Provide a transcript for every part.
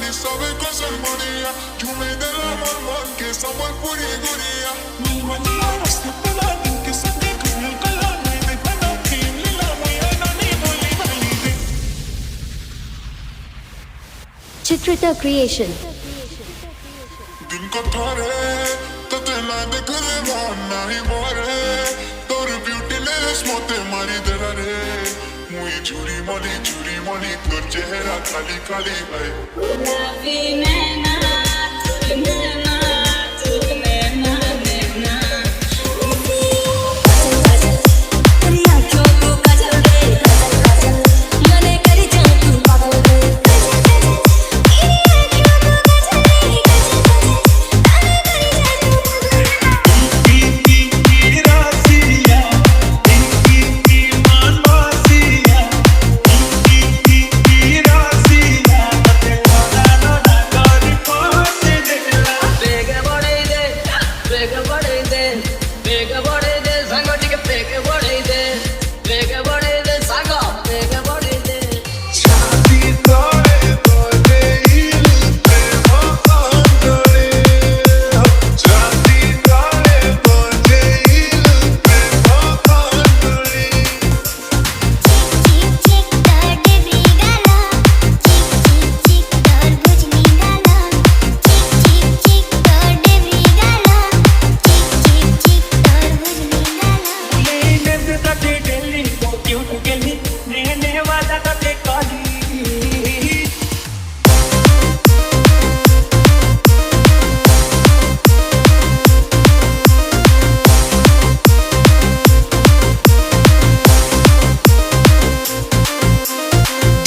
y sabe cosas María. Yo me de la mamá que somos puri guría. Mi guanía hasta pelar que se te con el color. Me cuando que lila muy anónimo libre. Chitrita Creation. दिन को थारे तो तेला देख ले माना ही बोरे तोर ब्यूटी ले स्मोते मारी दरा रे मुई चूरी माली तोर चेहरा खाली खाली है नवी नैना तू नैना तेरी आँखों को काजल दे मने करी जाऊं तू पागल दे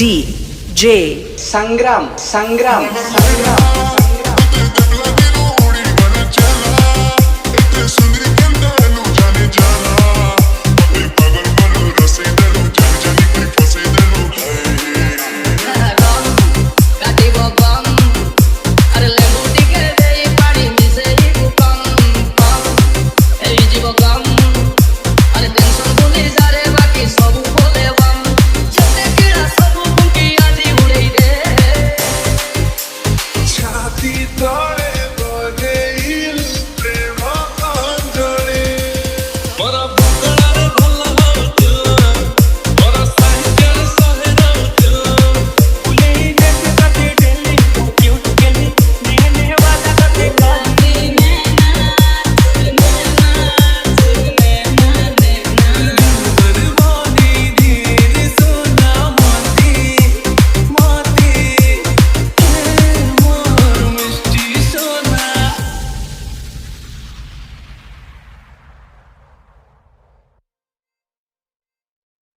DJ Sangram